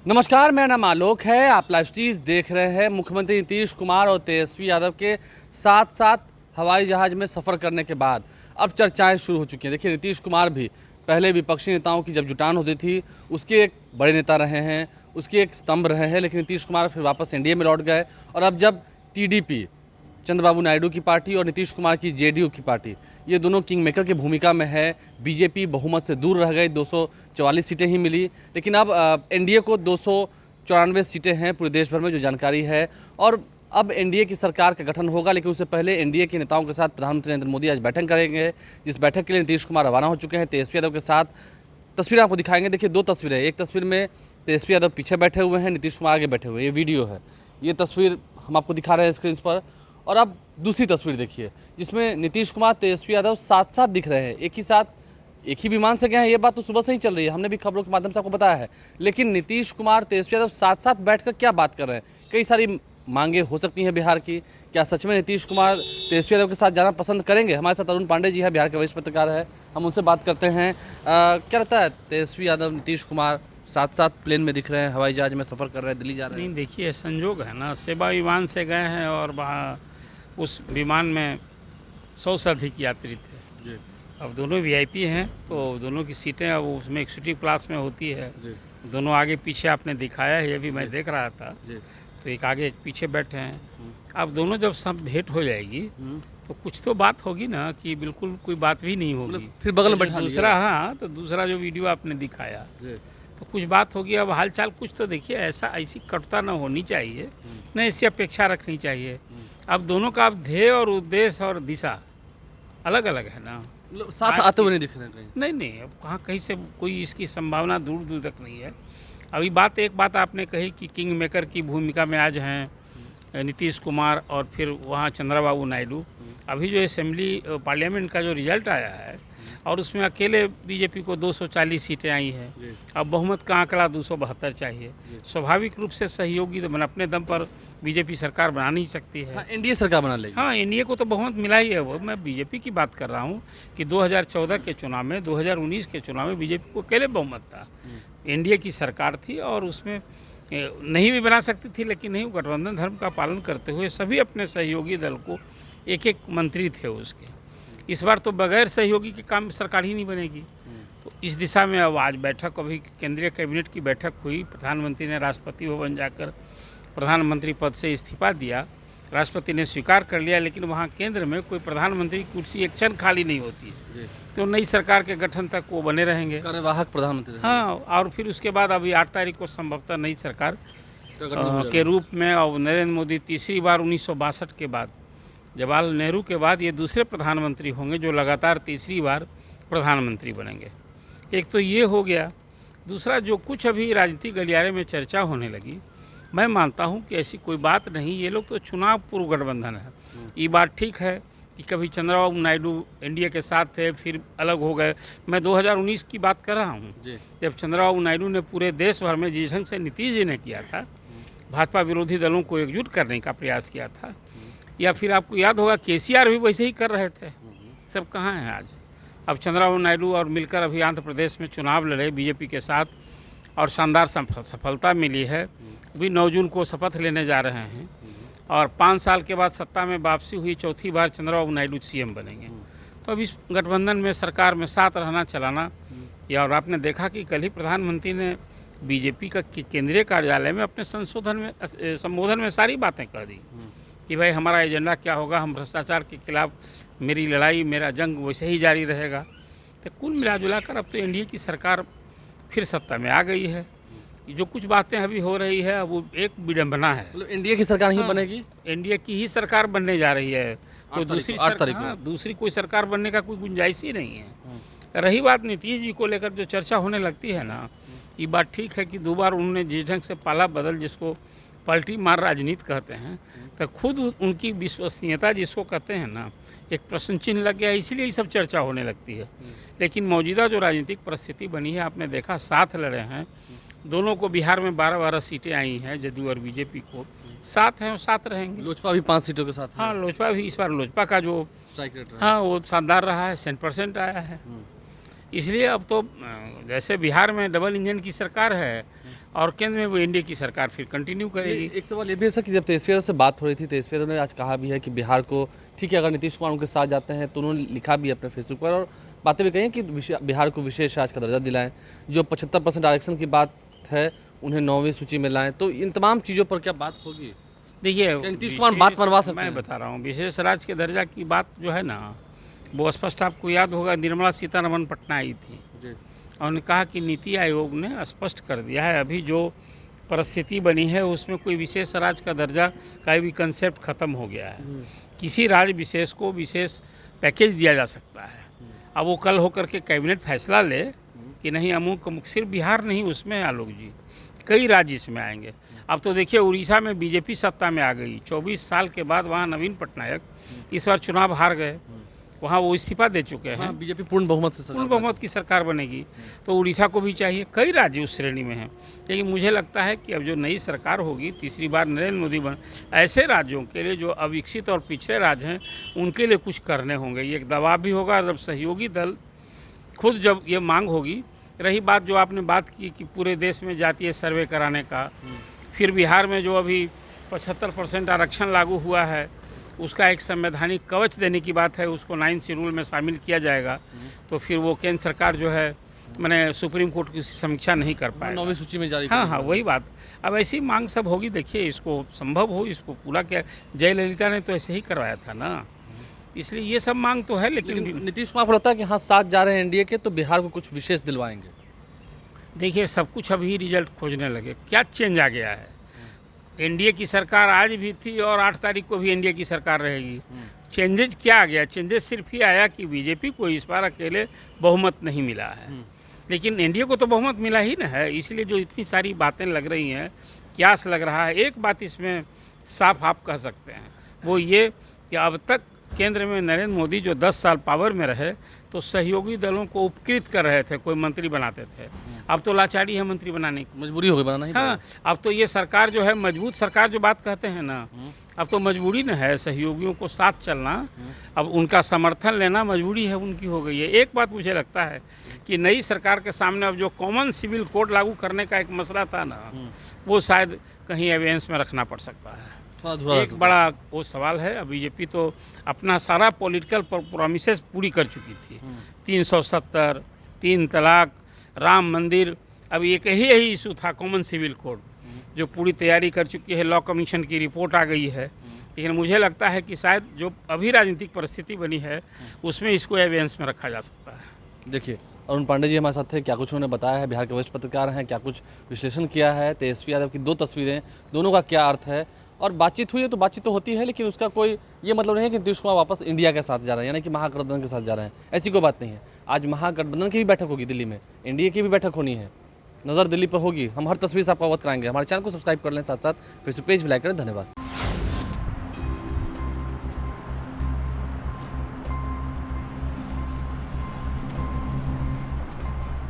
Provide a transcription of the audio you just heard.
नमस्कार, मेरा नाम आलोक है। आप लाइव स्ट्रीज देख रहे हैं। मुख्यमंत्री नीतीश कुमार और तेजस्वी यादव के साथ साथ हवाई जहाज़ में सफ़र करने के बाद अब चर्चाएं शुरू हो चुकी हैं। देखिए, नीतीश कुमार भी पहले विपक्षी नेताओं की जब जुटान होती थी उसके एक बड़े नेता रहे हैं, उसके एक स्तंभ रहे हैं, लेकिन नीतीश कुमार फिर वापस एनडीए में लौट गए। और अब जब टीडीपी, चंद्रबाबू नायडू की पार्टी और नीतीश कुमार की जेडीयू की पार्टी, ये दोनों किंग मेकर की भूमिका में है। बीजेपी बहुमत से दूर रह गई, 244 सीटें ही मिली। लेकिन अब एनडीए को 294 सीटें हैं पूरे देश भर में, जो जानकारी है। और अब एनडीए की सरकार का गठन होगा, लेकिन उससे पहले एनडीए के नेताओं के साथ प्रधानमंत्री नरेंद्र मोदी आज बैठक करेंगे, जिस बैठक के लिए नीतीश कुमार रवाना हो चुके हैं तेजस्वी यादव के साथ। तस्वीरें आपको दिखाएंगे। देखिए, दो तस्वीरें, एक तस्वीर में तेजस्वी यादव पीछे बैठे हुए हैं, नीतीश कुमार आगे बैठे हुए हैं। ये वीडियो है, ये तस्वीर हम आपको दिखा रहे हैं स्क्रीन पर। और अब दूसरी तस्वीर देखिए, जिसमें नीतीश कुमार तेजस्वी यादव साथ साथ दिख रहे हैं, एक ही साथ एक ही विमान से गए हैं। ये बात तो सुबह से ही चल रही है, हमने भी खबरों के माध्यम से आपको बताया है। लेकिन नीतीश कुमार तेजस्वी यादव साथ साथ बैठकर क्या बात कर रहे हैं? कई सारी मांगे हो सकती हैं बिहार की। क्या सच में नीतीश कुमार तेजस्वी यादव के साथ जाना पसंद करेंगे? हमारे साथ अरुण पांडे जी है, बिहार के वरिष्ठ पत्रकार है, हम उनसे बात करते हैं। क्या लगता है, तेजस्वी यादव नीतीश कुमार साथ साथ प्लेन में दिख रहे हैं, हवाई जहाज में सफ़र कर रहे हैं, दिल्ली जा रहे हैं? नहीं, देखिए संजोग है ना, सेवा विमान से गए हैं और वहाँ उस विमान में 100 से अधिक यात्री थे जी अब दोनों वीआईपी हैं, तो दोनों की सीटें अब उसमें एग्जीक्यूटिव क्लास में होती है। जी दोनों आगे पीछे आपने दिखाया है, ये भी मैं देख रहा था। जी। तो एक आगे एक पीछे बैठे हैं। अब दोनों जब सब भेंट हो जाएगी हम्म। तो कुछ तो बात होगी ना, कि बिल्कुल कोई बात भी नहीं होगी। मतलब फिर बगल में तो बैठा दूसरा, हाँ, तो दूसरा जो वीडियो आपने दिखाया जी। तो कुछ बात होगी। अब हालचाल कुछ तो देखिए, ऐसी कटुता न होनी चाहिए, न ऐसी अपेक्षा रखनी चाहिए। अब दोनों का अब ध्येय और उद्देश्य और दिशा अलग अलग है ना। मतलब साथ आते हुए नहीं दिख रहे हैं कहीं? नहीं नहीं, अब कहाँ कहीं से कोई इसकी संभावना दूर दूर तक नहीं है। अभी एक बात आपने कही कि किंग मेकर की भूमिका में आज हैं नीतीश कुमार और फिर वहाँ चंद्रबाबू नायडू। अभी जो असेंबली पार्लियामेंट का जो रिजल्ट आया है और उसमें अकेले बीजेपी को 240 सीटें आई हैं। अब बहुमत का आंकड़ा 272 चाहिए। स्वाभाविक रूप से सहयोगी तो अपने दम पर बीजेपी सरकार बना नहीं सकती है। हाँ, एनडीए सरकार बना लेगी। हाँ, एनडीए को तो बहुमत मिला ही है। वो मैं बीजेपी की बात कर रहा हूँ कि 2014 के चुनाव में, 2019 के चुनाव में बीजेपी को अकेले बहुमत था। एनडीए की सरकार थी और उसमें नहीं भी बना सकती थी, लेकिन नहीं, गठबंधन धर्म का पालन करते हुए सभी अपने सहयोगी दल को एक एक मंत्री थे उसके। इस बार तो बगैर सहयोगी के काम सरकार ही नहीं बनेगी। तो इस दिशा में अब आज बैठक, अभी केंद्रीय कैबिनेट की बैठक हुई। प्रधानमंत्री ने राष्ट्रपति भवन जाकर प्रधानमंत्री पद से इस्तीफा दिया, राष्ट्रपति ने स्वीकार कर लिया। लेकिन वहाँ केंद्र में कोई प्रधानमंत्री की कुर्सी एक क्षण खाली नहीं होती है, तो नई सरकार के गठन तक वो बने रहेंगे, कार्यवाहक प्रधानमंत्री। हाँ। और फिर उसके बाद अभी 8 तारीख को संभवतः नई सरकार के रूप में, और नरेंद्र मोदी तीसरी बार 1962 के बाद, जवाहरलाल नेहरू के बाद ये दूसरे प्रधानमंत्री होंगे जो लगातार तीसरी बार प्रधानमंत्री बनेंगे। एक तो ये हो गया। दूसरा, जो कुछ अभी राजनीतिक गलियारे में चर्चा होने लगी, मैं मानता हूँ कि ऐसी कोई बात नहीं। ये लोग तो चुनाव पूर्व गठबंधन है। ये बात ठीक है कि कभी चंद्रबाबू नायडू एनडीए के साथ थे, फिर अलग हो गए। मैं 2019 की बात कर रहा हूँ, जब चंद्रबाबू नायडू ने पूरे देश भर में जिस ढंग से नीतीश जी ने किया था, भाजपा विरोधी दलों को एकजुट करने का प्रयास किया था। या फिर आपको याद होगा केसीआर भी वैसे ही कर रहे थे। सब कहाँ हैं आज? अब चंद्रबाबू नायडू और मिलकर अभी आंध्र प्रदेश में चुनाव लड़े बीजेपी के साथ और शानदार सफलता मिली है। अभी 9 जून को शपथ लेने जा रहे हैं और 5 साल के बाद सत्ता में वापसी हुई, चौथी बार चंद्रबाबू नायडू सीएम बनेंगे। तो अब इस गठबंधन में, सरकार में साथ रहना चलाना, या और आपने देखा कि कल ही प्रधानमंत्री ने बीजेपी का केंद्रीय कार्यालय में अपने संबोधन में सारी बातें कह दी कि भाई हमारा एजेंडा क्या होगा, हम भ्रष्टाचार के खिलाफ, मेरी लड़ाई, मेरा जंग वैसे ही जारी रहेगा। तो कुल मिला कर अब तो एनडीए की सरकार फिर सत्ता में आ गई है। जो कुछ बातें अभी हो रही है वो एक विडंबना है। मतलब एनडीए की सरकार ही बनेगी? एनडीए की ही सरकार बनने जा रही है। कोई दूसरी कोई सरकार बनने का कोई गुंजाइश ही नहीं है। रही बात नीतीश जी को लेकर जो चर्चा होने लगती है ना, ये बात ठीक है कि 2 बार उन्होंने जिस ढंग से पाला बदल, जिसको पलटी मार राजनीति कहते हैं, तो खुद उनकी विश्वसनीयता जिसको कहते हैं ना, एक प्रश्न चिन्ह लग गया, इसलिए ये सब चर्चा होने लगती है। लेकिन मौजूदा जो राजनीतिक परिस्थिति बनी है, आपने देखा साथ लड़े हैं दोनों को। बिहार में 12-12 सीटें आई हैं जदयू और बीजेपी को, साथ हैं और साथ रहेंगे। लोजपा भी 5 सीटों के साथ है। हाँ, लोजपा भी, इस बार लोजपा का जो स्ट्राइक रेट रहा है, हाँ, वो शानदार रहा है, 100% आया है। इसलिए अब तो जैसे बिहार में डबल इंजन की सरकार है, और केंद्र में वो एनडीए की सरकार फिर कंटिन्यू करेगी। एक सवाल ये भी है सर कि जब तेजस्वी यादव से बात हो रही थी, तेजस्वी यादव ने आज कहा भी है कि बिहार को ठीक है अगर नीतीश कुमार उनके साथ जाते हैं, तो उन्होंने लिखा भी है अपने फेसबुक पर और बातें भी कही हैं कि बिहार को विशेष राज्य का दर्जा दिलाएं, जो 75% आरक्षण की बात है उन्हें 9वीं सूची में लाएं, तो इन तमाम चीज़ों पर क्या बात होगी? देखिए नीतीश कुमार बात मनवा सकते मैं हैं? बता रहा हूँ, विशेष राज्य के दर्जा की बात जो है ना, वो स्पष्ट आपको याद होगा, निर्मला सीतारमण पटना आई थी जी। और उन्होंने कहा कि नीति आयोग ने स्पष्ट कर दिया है अभी जो परिस्थिति बनी है उसमें कोई विशेष राज्य का दर्जा का भी कंसेप्ट खत्म हो गया है। किसी राज्य विशेष को विशेष पैकेज दिया जा सकता है। अब वो कल होकर के कैबिनेट फैसला ले कि नहीं अमुक अमुक, सिर्फ बिहार नहीं उसमें आलोक जी कई राज्य इसमें आएंगे। अब तो देखिए उड़ीसा में बीजेपी सत्ता में आ गई, 24 साल के बाद वहाँ नवीन पटनायक इस बार चुनाव हार गए, वहाँ वो इस्तीफा दे चुके हैं। बीजेपी पूर्ण बहुमत से पूर्ण बहुमत की सरकार बनेगी, तो उड़ीसा को भी चाहिए, कई राज्य उस श्रेणी में हैं। लेकिन मुझे लगता है कि अब जो नई सरकार होगी, तीसरी बार नरेंद्र मोदी बन, ऐसे राज्यों के लिए जो अविकसित और पिछड़े राज्य हैं उनके लिए कुछ करने होंगे। ये एक दबाव भी होगा, जब सहयोगी दल खुद जब ये मांग होगी। रही बात जो आपने बात की कि पूरे देश में जातीय सर्वे कराने का, फिर बिहार में जो अभी 75% आरक्षण लागू हुआ है उसका एक संवैधानिक कवच देने की बात है, उसको 9 शेड्यूल में शामिल किया जाएगा, तो फिर वो केंद्र सरकार जो है मैंने सुप्रीम कोर्ट की समीक्षा नहीं कर पाएगा, 9वीं सूची में जारी। हाँ, वही बात। अब ऐसी मांग सब होगी, देखिए इसको संभव हो, इसको पूरा क्या, जयललिता ने तो ऐसे ही करवाया था ना, इसलिए ये सब मांग तो है। लेकिन नीतीश कुमार को लगता है कि हाँ साथ जा रहे हैं एनडीए के, तो बिहार को कुछ विशेष दिलवाएंगे। देखिए सब कुछ अभी रिजल्ट खोजने लगे, क्या चेंज आ गया है। एनडीए की सरकार आज भी थी और 8 तारीख को भी एनडीए की सरकार रहेगी। चेंजेज क्या आ गया? चेंजेस सिर्फ ही आया कि बीजेपी को इस बार अकेले बहुमत नहीं मिला है, लेकिन एनडीए को तो बहुमत मिला ही ना है। इसलिए जो इतनी सारी बातें लग रही हैं, क्यास लग रहा है, एक बात इसमें साफ आप कह सकते हैं, वो ये कि अब तक केंद्र में नरेंद्र मोदी जो 10 साल पावर में रहे तो सहयोगी दलों को उपकृत कर रहे थे, कोई मंत्री बनाते थे। अब तो लाचारी है मंत्री बनाने की, मजबूरी हो गई बनाना ही। हाँ, अब तो ये सरकार जो है मजबूत सरकार जो बात कहते हैं ना, अब तो मजबूरी न है सहयोगियों को साथ चलना, अब उनका समर्थन लेना मजबूरी है उनकी हो गई है। एक बात मुझे लगता है कि नई सरकार के सामने अब जो कॉमन सिविल कोड लागू करने का एक मसला था ना, वो शायद कहीं एविडेंस में रखना पड़ सकता है। एक बड़ा वो सवाल है। अब बीजेपी तो अपना सारा पॉलिटिकल प्रोमिसेस पूरी कर चुकी थी, 370, 3 तलाक, राम मंदिर, अब एक यही इशू था कॉमन सिविल कोड, जो पूरी तैयारी कर चुकी है। लॉ कमीशन की रिपोर्ट आ गई है, लेकिन मुझे लगता है कि शायद जो अभी राजनीतिक परिस्थिति बनी है उसमें इसको एविडेंस में रखा जा सकता है। देखिए अरुण पांडे जी हमारे साथ थे, क्या कुछ उन्होंने बताया है, बिहार के वरिष्ठ पत्रकार हैं, क्या कुछ विश्लेषण किया है, तेजस्वी यादव की 2 तस्वीरें, दोनों का क्या अर्थ है, और बातचीत हुई है तो बातचीत तो होती है, लेकिन उसका कोई ये मतलब नहीं है कि नीतीश कुमार वापस इंडिया के साथ जा रहे हैं, यानी कि महागठबंधन के साथ जा रहे हैं, ऐसी कोई बात नहीं है। आज महागठबंधन की भी बैठक होगी दिल्ली में, एनडीए की भी बैठक होनी है, नज़र दिल्ली पर होगी। हम हर तस्वीर से आपको अवगत कराएंगे। हमारे चैनल को सब्सक्राइब कर लें, साथ साथ फेसबुक पेज भी लाइक करें। धन्यवाद।